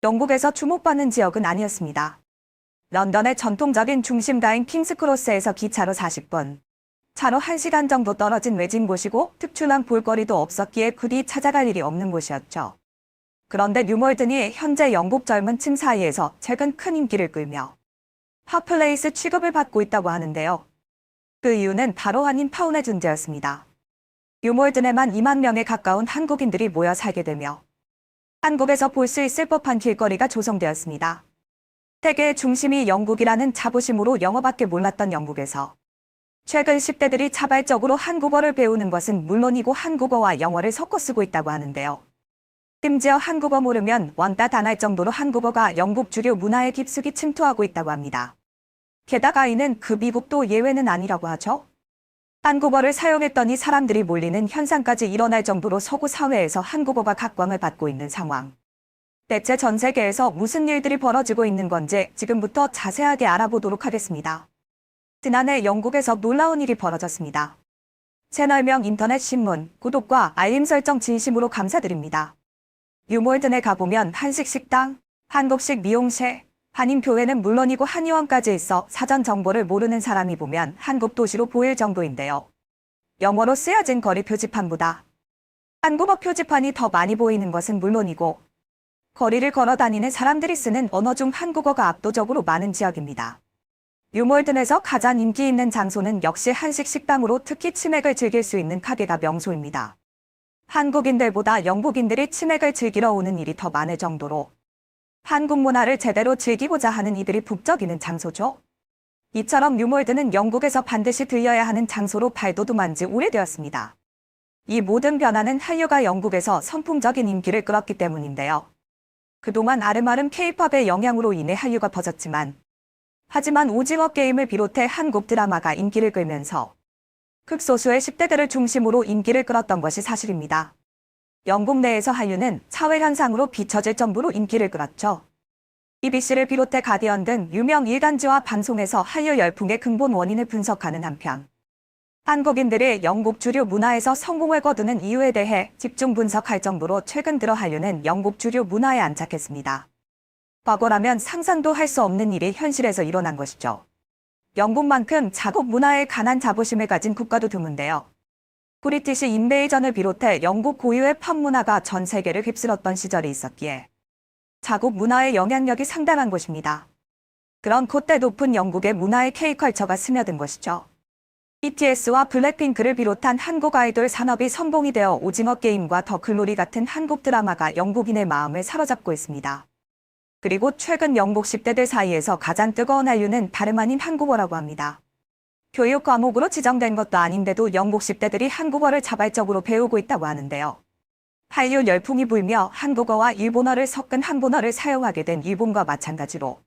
영국에서 주목받는 지역은 아니었습니다. 런던의 전통적인 중심가인 킹스크로스에서 기차로 40분, 차로 1시간 정도 떨어진 외진 곳이고 특출난 볼거리도 없었기에 굳이 찾아갈 일이 없는 곳이었죠. 그런데 뉴몰든이 현재 영국 젊은 층 사이에서 최근 큰 인기를 끌며 핫플레이스 취급을 받고 있다고 하는데요. 그 이유는 바로 한인타운의 존재였습니다. 뉴몰든에만 2만 명에 가까운 한국인들이 모여 살게 되며 한국에서 볼 수 있을 법한 길거리가 조성되었습니다. 세계의 중심이 영국이라는 자부심으로 영어밖에 몰랐던 영국에서 최근 10대들이 자발적으로 한국어를 배우는 것은 물론이고 한국어와 영어를 섞어 쓰고 있다고 하는데요. 심지어 한국어 모르면 왕따 당할 정도로 한국어가 영국 주류 문화에 깊숙이 침투하고 있다고 합니다. 게다가 이는 그 미국도 예외는 아니라고 하죠. 한국어를 사용했더니 사람들이 몰리는 현상까지 일어날 정도로 서구 사회에서 한국어가 각광을 받고 있는 상황. 대체 전 세계에서 무슨 일들이 벌어지고 있는 건지 지금부터 자세하게 알아보도록 하겠습니다. 지난해 영국에서 놀라운 일이 벌어졌습니다. 채널명 인터넷 신문, 구독과 알림 설정 진심으로 감사드립니다. 뉴몰든에 가보면 한식 식당, 한국식 미용실, 한인교회는 물론이고 한의원까지 있어 사전 정보를 모르는 사람이 보면 한국 도시로 보일 정도인데요. 영어로 쓰여진 거리 표지판보다 한국어 표지판이 더 많이 보이는 것은 물론이고 거리를 걸어 다니는 사람들이 쓰는 언어 중 한국어가 압도적으로 많은 지역입니다. 뉴몰든에서 가장 인기 있는 장소는 역시 한식 식당으로 특히 치맥을 즐길 수 있는 가게가 명소입니다. 한국인들보다 영국인들이 치맥을 즐기러 오는 일이 더 많을 정도로 한국 문화를 제대로 즐기고자 하는 이들이 북적이는 장소죠. 이처럼 뉴몰든은 영국에서 반드시 들려야 하는 장소로 발돋움한 지 오래되었습니다. 이 모든 변화는 한류가 영국에서 선풍적인 인기를 끌었기 때문인데요. 그동안 아름아름 K-팝의 영향으로 인해 한류가 퍼졌지만 하지만 오징어 게임을 비롯해 한국 드라마가 인기를 끌면서 극소수의 10대들을 중심으로 인기를 끌었던 것이 사실입니다. 영국 내에서 한류는 사회현상으로 비춰질 정도로 인기를 끌었죠. BBC를 비롯해 가디언 등 유명 일간지와 방송에서 한류 열풍의 근본 원인을 분석하는 한편 한국인들이 영국 주류 문화에서 성공을 거두는 이유에 대해 집중 분석할 정도로 최근 들어 한류는 영국 주류 문화에 안착했습니다. 과거라면 상상도 할 수 없는 일이 현실에서 일어난 것이죠. 영국만큼 자국 문화에 강한 자부심을 가진 국가도 드문데요. 브리티시 인베이전을 비롯해 영국 고유의 팝 문화가 전 세계를 휩쓸었던 시절이 있었기에 자국 문화의 영향력이 상당한 곳입니다. 그런 콧대 높은 영국의 문화에 K컬처가 스며든 것이죠. BTS와 블랙핑크를 비롯한 한국 아이돌 산업이 선봉이 되어 오징어 게임과 더 글로리 같은 한국 드라마가 영국인의 마음을 사로잡고 있습니다. 그리고 최근 영국 10대들 사이에서 가장 뜨거운 한류는 다름 아닌 한국어라고 합니다. 교육 과목으로 지정된 것도 아닌데도 영국 10대들이 한국어를 자발적으로 배우고 있다고 하는데요. 한류 열풍이 불며 한국어와 일본어를 섞은 한본어를 사용하게 된 일본과 마찬가지로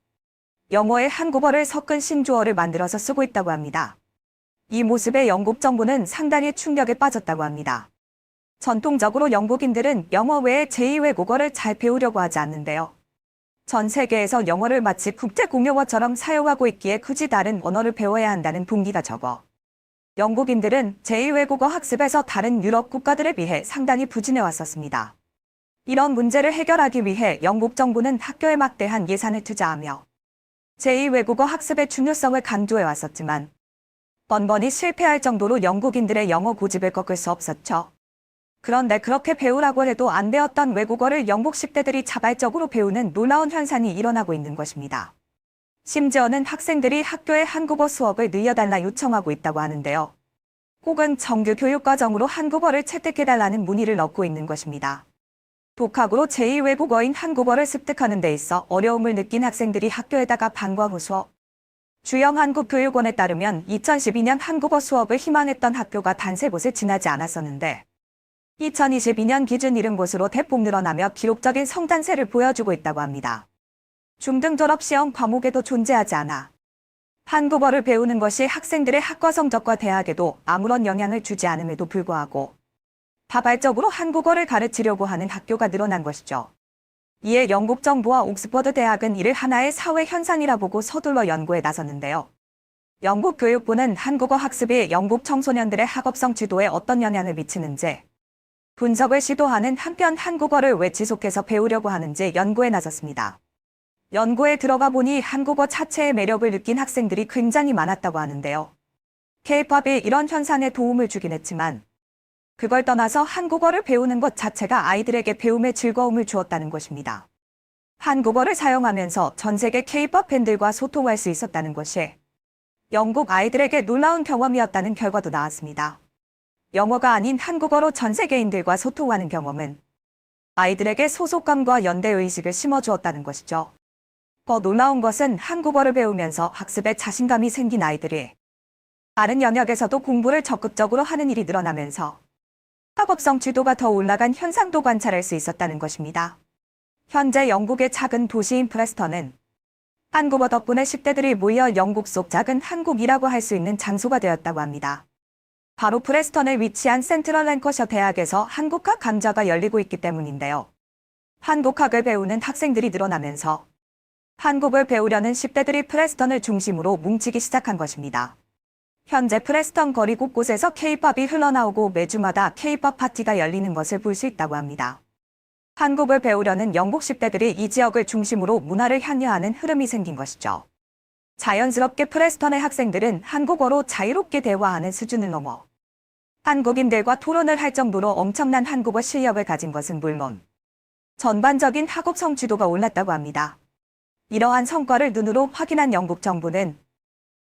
영어에 한국어를 섞은 신조어를 만들어서 쓰고 있다고 합니다. 이 모습에 영국 정부는 상당히 충격에 빠졌다고 합니다. 전통적으로 영국인들은 영어 외에 제2 외국어를 잘 배우려고 하지 않는데요. 전 세계에서 영어를 마치 국제 공용어처럼 사용하고 있기에 굳이 다른 언어를 배워야 한다는 동기가 적어 영국인들은 제2 외국어 학습에서 다른 유럽 국가들에 비해 상당히 부진해 왔었습니다. 이런 문제를 해결하기 위해 영국 정부는 학교에 막대한 예산을 투자하며 제2 외국어 학습의 중요성을 강조해 왔었지만 번번이 실패할 정도로 영국인들의 영어 고집을 꺾을 수 없었죠. 그런데 그렇게 배우라고 해도 안 배웠던 외국어를 영국 10대들이 자발적으로 배우는 놀라운 현상이 일어나고 있는 것입니다. 심지어는 학생들이 학교에 한국어 수업을 늘려달라 요청하고 있다고 하는데요. 혹은 정규 교육과정으로 한국어를 채택해달라는 문의를 넣고 있는 것입니다. 독학으로 제2 외국어인 한국어를 습득하는 데 있어 어려움을 느낀 학생들이 학교에다가 방과 후 수업. 주영 한국교육원에 따르면 2012년 한국어 수업을 희망했던 학교가 단 3곳을 지나지 않았었는데 2022년 기준 70곳으로 대폭 늘어나며 기록적인 성장세를 보여주고 있다고 합니다. 중등 졸업 시험 과목에도 존재하지 않아 한국어를 배우는 것이 학생들의 학과 성적과 대학에도 아무런 영향을 주지 않음에도 불구하고 자발적으로 한국어를 가르치려고 하는 학교가 늘어난 것이죠. 이에 영국 정부와 옥스퍼드 대학은 이를 하나의 사회 현상이라 보고 서둘러 연구에 나섰는데요. 영국 교육부는 한국어 학습이 영국 청소년들의 학업성 지도에 어떤 영향을 미치는지 분석을 시도하는 한편 한국어를 왜 지속해서 배우려고 하는지 연구에 나섰습니다. 연구에 들어가 보니 한국어 자체의 매력을 느낀 학생들이 굉장히 많았다고 하는데요. K-팝이 이런 현상에 도움을 주긴 했지만 그걸 떠나서 한국어를 배우는 것 자체가 아이들에게 배움의 즐거움을 주었다는 것입니다. 한국어를 사용하면서 전 세계 K-팝 팬들과 소통할 수 있었다는 것이 영국 아이들에게 놀라운 경험이었다는 결과도 나왔습니다. 영어가 아닌 한국어로 전 세계인들과 소통하는 경험은 아이들에게 소속감과 연대의식을 심어주었다는 것이죠. 더 놀라운 것은 한국어를 배우면서 학습에 자신감이 생긴 아이들이 다른 영역에서도 공부를 적극적으로 하는 일이 늘어나면서 학업성 지도가 더 올라간 현상도 관찰할 수 있었다는 것입니다. 현재 영국의 작은 도시인 프레스턴은 한국어 덕분에 10대들이 모여 영국 속 작은 한국이라고 할 수 있는 장소가 되었다고 합니다. 바로 프레스턴에 위치한 센트럴 랭커셔 대학에서 한국학 강좌가 열리고 있기 때문인데요. 한국학을 배우는 학생들이 늘어나면서 한국을 배우려는 10대들이 프레스턴을 중심으로 뭉치기 시작한 것입니다. 현재 프레스턴 거리 곳곳에서 K-팝이 흘러나오고 매주마다 K-팝 파티가 열리는 것을 볼 수 있다고 합니다. 한국을 배우려는 영국 10대들이 이 지역을 중심으로 문화를 향유하는 흐름이 생긴 것이죠. 자연스럽게 프레스턴의 학생들은 한국어로 자유롭게 대화하는 수준을 넘어 한국인들과 토론을 할 정도로 엄청난 한국어 실력을 가진 것은 물론 전반적인 학업 성취도가 올랐다고 합니다. 이러한 성과를 눈으로 확인한 영국 정부는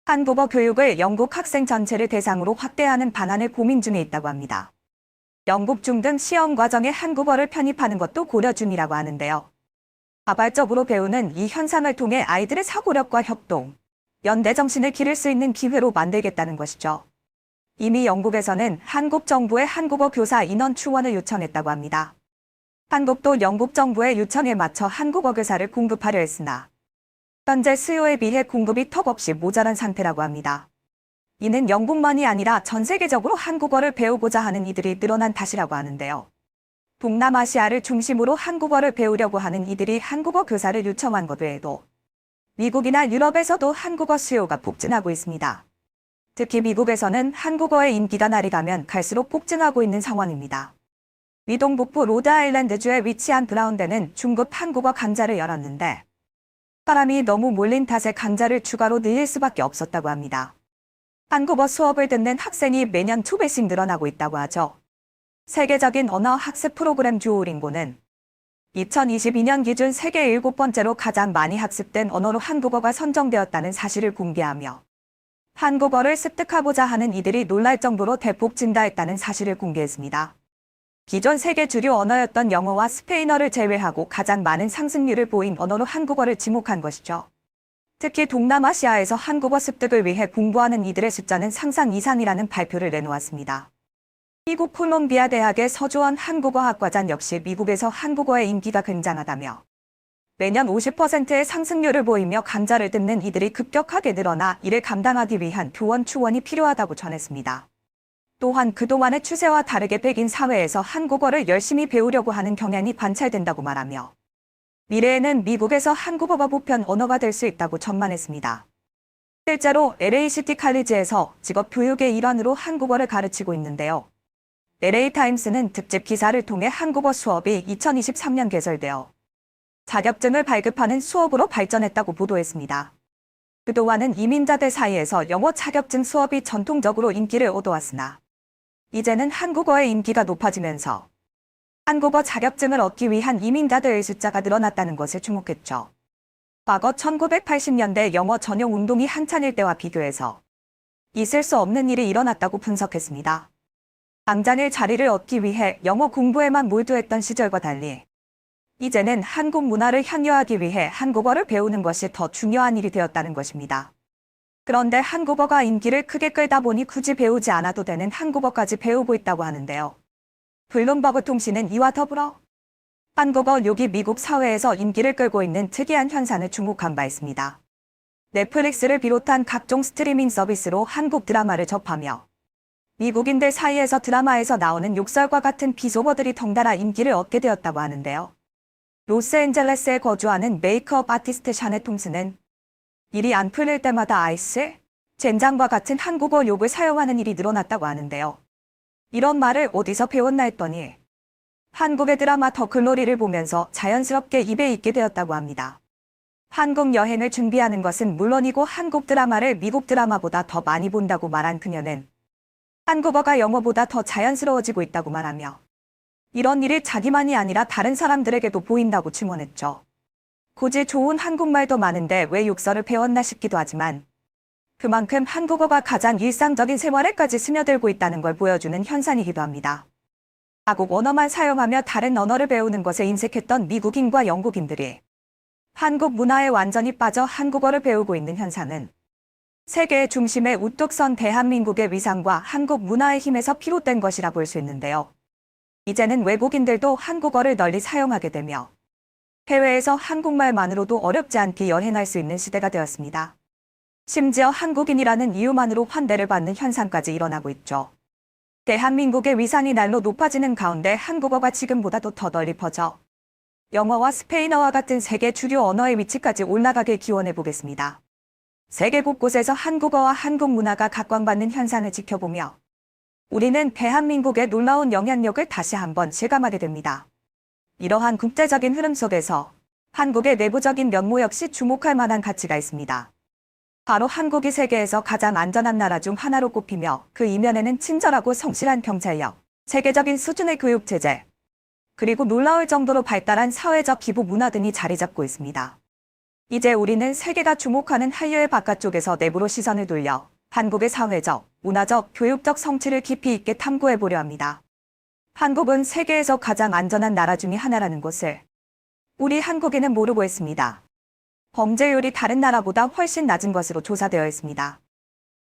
한국어 교육을 영국 학생 전체를 대상으로 확대하는 방안을 고민 중에 있다고 합니다. 영국 중등 시험 과정에 한국어를 편입하는 것도 고려 중이라고 하는데요. 자발적으로 배우는 이 현상을 통해 아이들의 사고력과 협동, 연대 정신을 기를 수 있는 기회로 만들겠다는 것이죠. 이미 영국에서는 한국 정부의 한국어 교사 인원 충원을 요청했다고 합니다. 한국도 영국 정부의 요청에 맞춰 한국어 교사를 공급하려 했으나 현재 수요에 비해 공급이 턱없이 모자란 상태라고 합니다. 이는 영국만이 아니라 전 세계적으로 한국어를 배우고자 하는 이들이 늘어난 탓이라고 하는데요. 동남아시아를 중심으로 한국어를 배우려고 하는 이들이 한국어 교사를 요청한 것 외에도 미국이나 유럽에서도 한국어 수요가 폭증하고 있습니다. 특히 미국에서는 한국어의 인기가 날이 가면 갈수록 폭증하고 있는 상황입니다. 미동 북부 로드아일랜드주에 위치한 브라운대는 중급 한국어 강좌를 열었는데 사람이 너무 몰린 탓에 강좌를 추가로 늘릴 수밖에 없었다고 합니다. 한국어 수업을 듣는 학생이 매년 2배씩 늘어나고 있다고 하죠. 세계적인 언어 학습 프로그램 듀오링고는 2022년 기준 세계 7번째로 가장 많이 학습된 언어로 한국어가 선정되었다는 사실을 공개하며 한국어를 습득하고자 하는 이들이 놀랄 정도로 대폭 증가했다는 사실을 공개했습니다. 기존 세계 주류 언어였던 영어와 스페인어를 제외하고 가장 많은 상승률을 보인 언어로 한국어를 지목한 것이죠. 특히 동남아시아에서 한국어 습득을 위해 공부하는 이들의 숫자는 상상 이상이라는 발표를 내놓았습니다. 미국 콜롬비아 대학의 서주원 한국어학과장 역시 미국에서 한국어의 인기가 굉장하다며 매년 50%의 상승률을 보이며 강좌를 듣는 이들이 급격하게 늘어나 이를 감당하기 위한 교원 충원이 필요하다고 전했습니다. 또한 그동안의 추세와 다르게 백인 사회에서 한국어를 열심히 배우려고 하는 경향이 관찰된다고 말하며 미래에는 미국에서 한국어가 보편 언어가 될 수 있다고 전망했습니다. 실제로 LA시티 칼리지에서 직업 교육의 일환으로 한국어를 가르치고 있는데요. LA타임스는 특집 기사를 통해 한국어 수업이 2023년 개설되어 자격증을 발급하는 수업으로 발전했다고 보도했습니다. 그동안은 이민자들 사이에서 영어 자격증 수업이 전통적으로 인기를 얻어왔으나 이제는 한국어의 인기가 높아지면서 한국어 자격증을 얻기 위한 이민자들의 숫자가 늘어났다는 것을 주목했죠. 과거 1980년대 영어 전용 운동이 한창일 때와 비교해서 있을 수 없는 일이 일어났다고 분석했습니다. 당장의 자리를 얻기 위해 영어 공부에만 몰두했던 시절과 달리 이제는 한국 문화를 향유하기 위해 한국어를 배우는 것이 더 중요한 일이 되었다는 것입니다. 그런데 한국어가 인기를 크게 끌다 보니 굳이 배우지 않아도 되는 한국어까지 배우고 있다고 하는데요. 블룸버그 통신은 이와 더불어 한국어 욕이 미국 사회에서 인기를 끌고 있는 특이한 현상을 주목한 바 있습니다. 넷플릭스를 비롯한 각종 스트리밍 서비스로 한국 드라마를 접하며 미국인들 사이에서 드라마에서 나오는 욕설과 같은 비속어들이 덩달아 인기를 얻게 되었다고 하는데요. 로스앤젤레스에 거주하는 메이크업 아티스트 샤네 톰스는 일이 안 풀릴 때마다 아이스, 젠장과 같은 한국어 욕을 사용하는 일이 늘어났다고 하는데요. 이런 말을 어디서 배웠나 했더니 한국의 드라마 더 글로리를 보면서 자연스럽게 입에 있게 되었다고 합니다. 한국 여행을 준비하는 것은 물론이고 한국 드라마를 미국 드라마보다 더 많이 본다고 말한 그녀는 한국어가 영어보다 더 자연스러워지고 있다고 말하며 이런 일이 자기만이 아니라 다른 사람들에게도 보인다고 증언했죠. 고질 좋은 한국말도 많은데 왜 욕설을 배웠나 싶기도 하지만 그만큼 한국어가 가장 일상적인 생활에까지 스며들고 있다는 걸 보여주는 현상이기도 합니다. 자국 언어만 사용하며 다른 언어를 배우는 것에 인색했던 미국인과 영국인들이 한국 문화에 완전히 빠져 한국어를 배우고 있는 현상은 세계의 중심에 우뚝 선 대한민국의 위상과 한국 문화의 힘에서 비롯된 것이라 볼 수 있는데요. 이제는 외국인들도 한국어를 널리 사용하게 되며 해외에서 한국말만으로도 어렵지 않게 여행할 수 있는 시대가 되었습니다. 심지어 한국인이라는 이유만으로 환대를 받는 현상까지 일어나고 있죠. 대한민국의 위상이 날로 높아지는 가운데 한국어가 지금보다도 더 널리 퍼져 영어와 스페인어와 같은 세계 주류 언어의 위치까지 올라가길 기원해 보겠습니다. 세계 곳곳에서 한국어와 한국 문화가 각광받는 현상을 지켜보며 우리는 대한민국의 놀라운 영향력을 다시 한번 실감하게 됩니다. 이러한 국제적인 흐름 속에서 한국의 내부적인 면모 역시 주목할 만한 가치가 있습니다. 바로 한국이 세계에서 가장 안전한 나라 중 하나로 꼽히며 그 이면에는 친절하고 성실한 경찰력, 세계적인 수준의 교육체제, 그리고 놀라울 정도로 발달한 사회적 기부 문화 등이 자리 잡고 있습니다. 이제 우리는 세계가 주목하는 한류의 바깥쪽에서 내부로 시선을 돌려 한국의 사회적, 문화적, 교육적 성취를 깊이 있게 탐구해 보려 합니다. 한국은 세계에서 가장 안전한 나라 중의 하나라는 것을 우리 한국인은 모르고 있습니다. 범죄율이 다른 나라보다 훨씬 낮은 것으로 조사되어 있습니다.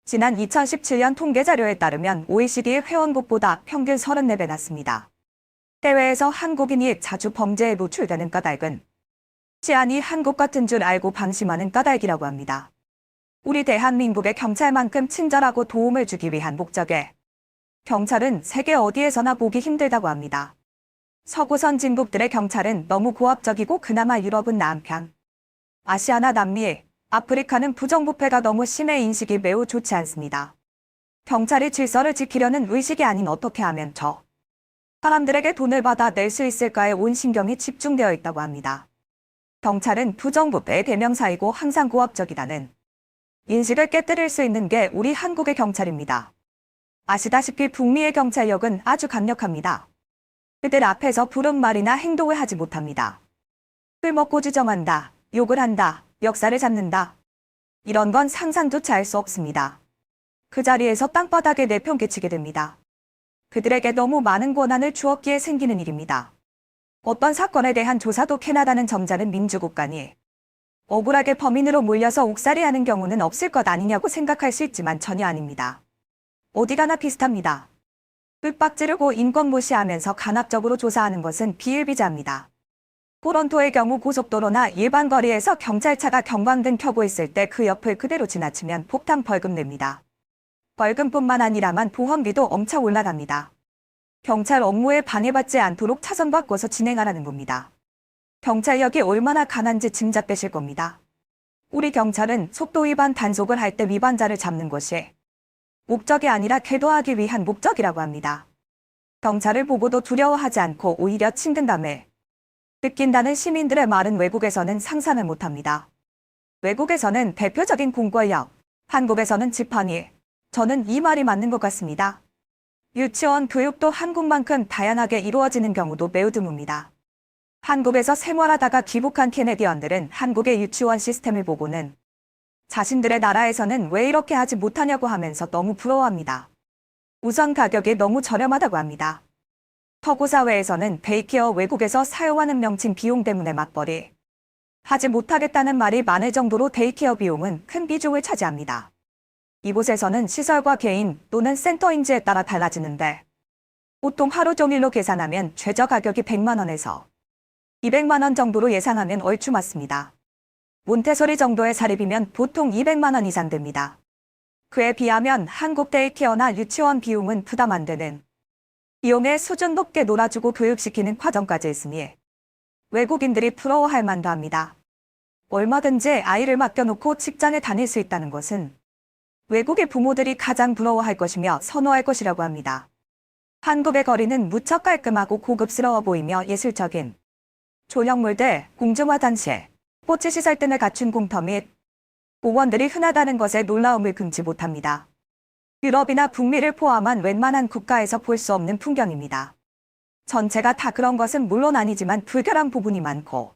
지난 2017년 통계 자료에 따르면 OECD의 회원국보다 평균 34배 낮습니다. 해외에서 한국인이 자주 범죄에 노출되는 까닭은 치안이 한국 같은 줄 알고 방심하는 까닭이라고 합니다. 우리 대한민국의 경찰만큼 친절하고 도움을 주기 위한 목적에 경찰은 세계 어디에서나 보기 힘들다고 합니다. 서구 선진국들의 경찰은 너무 고압적이고 그나마 유럽은 나은 편. 아시아나 남미, 아프리카는 부정부패가 너무 심해 인식이 매우 좋지 않습니다. 경찰이 질서를 지키려는 의식이 아닌 어떻게 하면 저 사람들에게 돈을 받아 낼 수 있을까에 온 신경이 집중되어 있다고 합니다. 경찰은 부정부패의 대명사이고 항상 고압적이다는 인식을 깨뜨릴 수 있는 게 우리 한국의 경찰입니다. 아시다시피 북미의 경찰력은 아주 강력합니다. 그들 앞에서 부른 말이나 행동을 하지 못합니다. 술 먹고 주정한다, 욕을 한다, 역사를 잡는다. 이런 건 상상조차 할 수 없습니다. 그 자리에서 땅바닥에 내팽개치게 됩니다. 그들에게 너무 많은 권한을 주었기에 생기는 일입니다. 어떤 사건에 대한 조사도 캐나다는 점잖은 민주국가니 억울하게 범인으로 몰려서 옥살이하는 경우는 없을 것 아니냐고 생각할 수 있지만 전혀 아닙니다. 어디 가나 비슷합니다. 윽박 지르고 인권 무시하면서 간합적으로 조사하는 것은 비일비재합니다. 토론토의 경우 고속도로나 일반 거리에서 경찰차가 경광등 켜고 있을 때 그 옆을 그대로 지나치면 폭탄 벌금 냅니다. 벌금뿐만 아니라만 보험비도 엄청 올라갑니다. 경찰 업무에 방해받지 않도록 차선 바꿔서 진행하라는 겁니다. 경찰력이 얼마나 강한지 짐작되실 겁니다. 우리 경찰은 속도 위반 단속을 할 때 위반자를 잡는 것이 목적이 아니라 계도하기 위한 목적이라고 합니다. 경찰을 보고도 두려워하지 않고 오히려 친근감을 느낀다는 시민들의 말은 외국에서는 상상을 못합니다. 외국에서는 대표적인 공권력, 한국에서는 지팡이. 저는 이 말이 맞는 것 같습니다. 유치원 교육도 한국만큼 다양하게 이루어지는 경우도 매우 드뭅니다. 한국에서 생활하다가 귀국한 캐네디언들은 한국의 유치원 시스템을 보고는 자신들의 나라에서는 왜 이렇게 하지 못하냐고 하면서 너무 부러워합니다. 우선 가격이 너무 저렴하다고 합니다. 서구 사회에서는 데이케어 외국에서 사용하는 명칭 비용 때문에 맞벌이 하지 못하겠다는 말이 많을 정도로 데이케어 비용은 큰 비중을 차지합니다. 이곳에서는 시설과 개인 또는 센터인지에 따라 달라지는데 보통 하루 종일로 계산하면 최저 가격이 100만 원에서 200만 원 정도로 예상하면 얼추 맞습니다. 몬테소리 정도의 사립이면 보통 200만 원 이상 됩니다. 그에 비하면 한국 데이케어나 유치원 비용은 부담 안 되는 비용의 수준 높게 놀아주고 교육시키는 과정까지 있으니 외국인들이 부러워할 만도 합니다. 얼마든지 아이를 맡겨놓고 직장에 다닐 수 있다는 것은 외국의 부모들이 가장 부러워할 것이며 선호할 것이라고 합니다. 한국의 거리는 무척 깔끔하고 고급스러워 보이며 예술적인 조형물들, 공중화장실, 스포츠시설 등을 갖춘 공터 및 공원들이 흔하다는 것에 놀라움을 금치 못합니다. 유럽이나 북미를 포함한 웬만한 국가에서 볼 수 없는 풍경입니다. 전체가 다 그런 것은 물론 아니지만 불결한 부분이 많고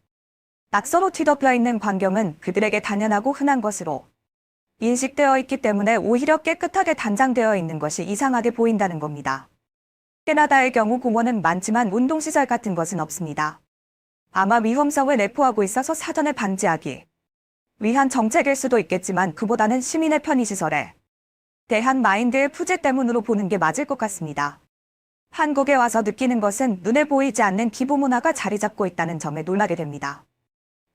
낙서로 뒤덮여 있는 광경은 그들에게 당연하고 흔한 것으로 인식되어 있기 때문에 오히려 깨끗하게 단장되어 있는 것이 이상하게 보인다는 겁니다. 캐나다의 경우 공원은 많지만 운동시설 같은 것은 없습니다. 아마 위험성을 내포하고 있어서 사전에 방지하기 위한 정책일 수도 있겠지만 그보다는 시민의 편의시설에 대한 마인드의 부재 때문으로 보는 게 맞을 것 같습니다. 한국에 와서 느끼는 것은 눈에 보이지 않는 기부문화가 자리 잡고 있다는 점에 놀라게 됩니다.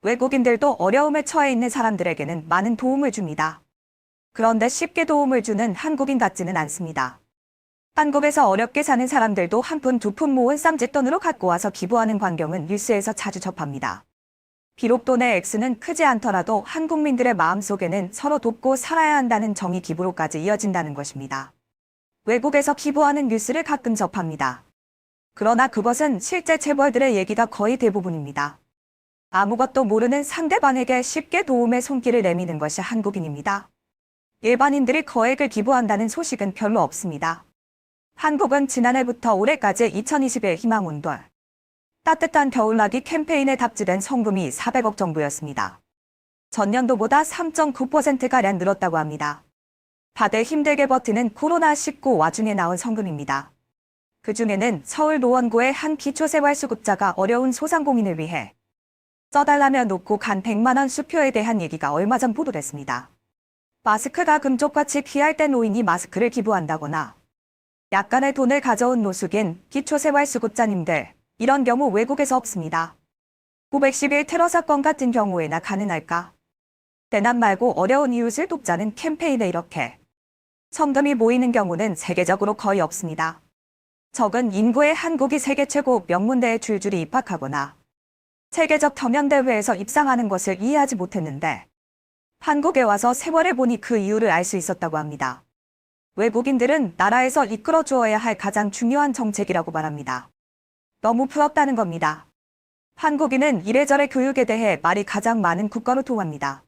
외국인들도 어려움에 처해 있는 사람들에게는 많은 도움을 줍니다. 그런데 쉽게 도움을 주는 한국인 같지는 않습니다. 한국에서 어렵게 사는 사람들도 한 푼 두 푼 모은 쌈짓돈으로 갖고 와서 기부하는 광경은 뉴스에서 자주 접합니다. 비록 돈의 액수는 크지 않더라도 한국민들의 마음속에는 서로 돕고 살아야 한다는 정이 기부로까지 이어진다는 것입니다. 외국에서 기부하는 뉴스를 가끔 접합니다. 그러나 그것은 실제 재벌들의 얘기가 거의 대부분입니다. 아무것도 모르는 상대방에게 쉽게 도움의 손길을 내미는 것이 한국인입니다. 일반인들이 거액을 기부한다는 소식은 별로 없습니다. 한국은 지난해부터 올해까지 2021 희망운동 따뜻한 겨울나기 캠페인에 답지된 성금이 400억 정도였습니다. 전년도보다 3.9%가량 늘었다고 합니다. 다들 힘들게 버티는 코로나19 와중에 나온 성금입니다. 그중에는 서울 노원구의 한 기초생활수급자가 어려운 소상공인을 위해 써달라며 놓고 간 100만 원 수표에 대한 얘기가 얼마 전 보도됐습니다. 마스크가 금쪽같이 귀할 때 노인이 마스크를 기부한다거나 약간의 돈을 가져온 노숙인 기초생활수급자님들, 이런 경우 외국에서 없습니다. 911 테러 사건 같은 경우에나 가능할까? 대남 말고 어려운 이웃을 돕자는 캠페인에 이렇게 성금이 모이는 경우는 세계적으로 거의 없습니다. 적은 인구의 한국이 세계 최고 명문대에 줄줄이 입학하거나 세계적 경연대회에서 입상하는 것을 이해하지 못했는데 한국에 와서 세월을 보니 그 이유를 알 수 있었다고 합니다. 외국인들은 나라에서 이끌어 주어야 할 가장 중요한 정책이라고 말합니다. 너무 부럽다는 겁니다. 한국인은 이래저래 교육에 대해 말이 가장 많은 국가로 통합니다.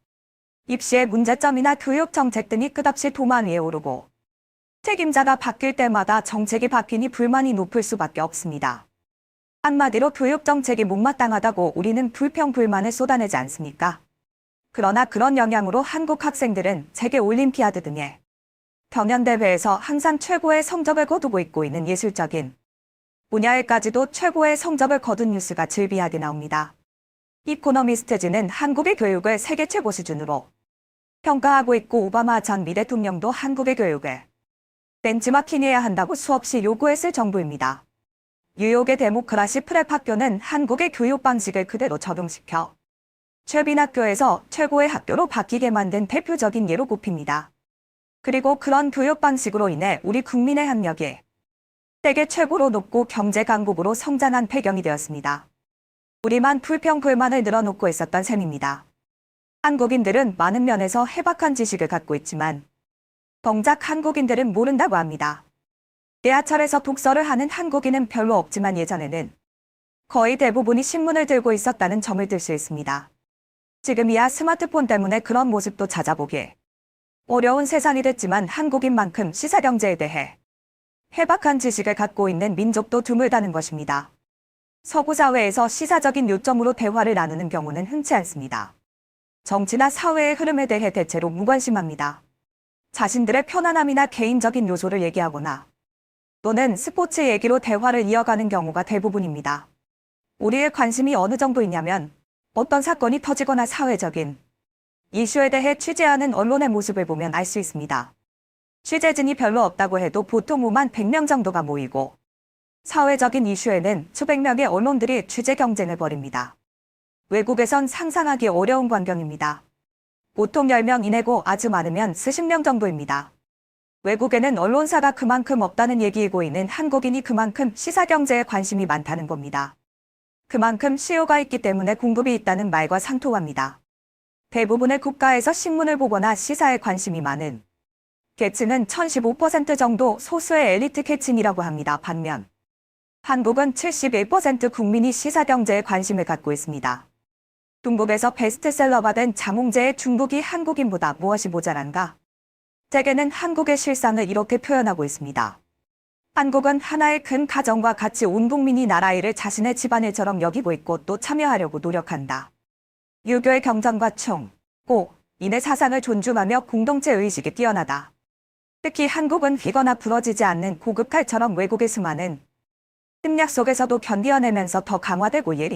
입시의 문제점이나 교육 정책 등이 끝없이 도마 위에 오르고 책임자가 바뀔 때마다 정책이 바뀌니 불만이 높을 수밖에 없습니다. 한마디로 교육 정책이 못마땅하다고 우리는 불평불만을 쏟아내지 않습니까? 그러나 그런 영향으로 한국 학생들은 세계 올림피아드 등의 경연대회에서 항상 최고의 성적을 거두고 있고 있는 예술적인 분야에까지도 최고의 성적을 거둔 뉴스가 즐비하게 나옵니다. 이코노미스트지는 한국의 교육을 세계 최고 수준으로 평가하고 있고 오바마 전 미 대통령도 한국의 교육을 벤치마킹해야 한다고 수없이 요구했을 정도입니다. 뉴욕의 데모크라시 프랩 학교는 한국의 교육 방식을 그대로 적용시켜 최빈 학교에서 최고의 학교로 바뀌게 만든 대표적인 예로 꼽힙니다. 그리고 그런 교육 방식으로 인해 우리 국민의 학력이 세계 최고로 높고 경제 강국으로 성장한 배경이 되었습니다. 우리만 불평불만을 늘어놓고 있었던 셈입니다. 한국인들은 많은 면에서 해박한 지식을 갖고 있지만 정작 한국인들은 모른다고 합니다. 지하철에서 독서를 하는 한국인은 별로 없지만 예전에는 거의 대부분이 신문을 들고 있었다는 점을 들 수 있습니다. 지금이야 스마트폰 때문에 그런 모습도 찾아보기 어려운 세상이 됐지만 한국인만큼 시사경제에 대해 해박한 지식을 갖고 있는 민족도 드물다는 것입니다. 서구 사회에서 시사적인 요점으로 대화를 나누는 경우는 흔치 않습니다. 정치나 사회의 흐름에 대해 대체로 무관심합니다. 자신들의 편안함이나 개인적인 요소를 얘기하거나 또는 스포츠 얘기로 대화를 이어가는 경우가 대부분입니다. 우리의 관심이 어느 정도이냐면 어떤 사건이 터지거나 사회적인 이슈에 대해 취재하는 언론의 모습을 보면 알 수 있습니다. 취재진이 별로 없다고 해도 보통 5만 100명 정도가 모이고 사회적인 이슈에는 수백 명의 언론들이 취재 경쟁을 벌입니다. 외국에선 상상하기 어려운 광경입니다. 보통 10명 이내고 아주 많으면 수십 명 정도입니다. 외국에는 언론사가 그만큼 없다는 얘기이고 있는 한국인이 그만큼 시사경제에 관심이 많다는 겁니다. 그만큼 수요가 있기 때문에 공급이 있다는 말과 상통합니다. 대부분의 국가에서 신문을 보거나 시사에 관심이 많은 계층은 1015% 정도 소수의 엘리트 계층이라고 합니다. 반면 한국은 71% 국민이 시사경제에 관심을 갖고 있습니다. 중국에서 베스트셀러가 된 장홍재의 중국이 한국인보다 무엇이 모자란가? 재계는 한국의 실상을 이렇게 표현하고 있습니다. 한국은 하나의 큰 가정과 같이 온 국민이 나라 일을 자신의 집안일처럼 여기고 있고 또 참여하려고 노력한다. 유교의 경전과 총, 고, 인의 사상을 존중하며 공동체 의식이 뛰어나다. 특히 한국은 휘거나 부러지지 않는 고급 칼처럼 외국의 수많은 침략 속에서도 견디어내면서 더 강화되고 예리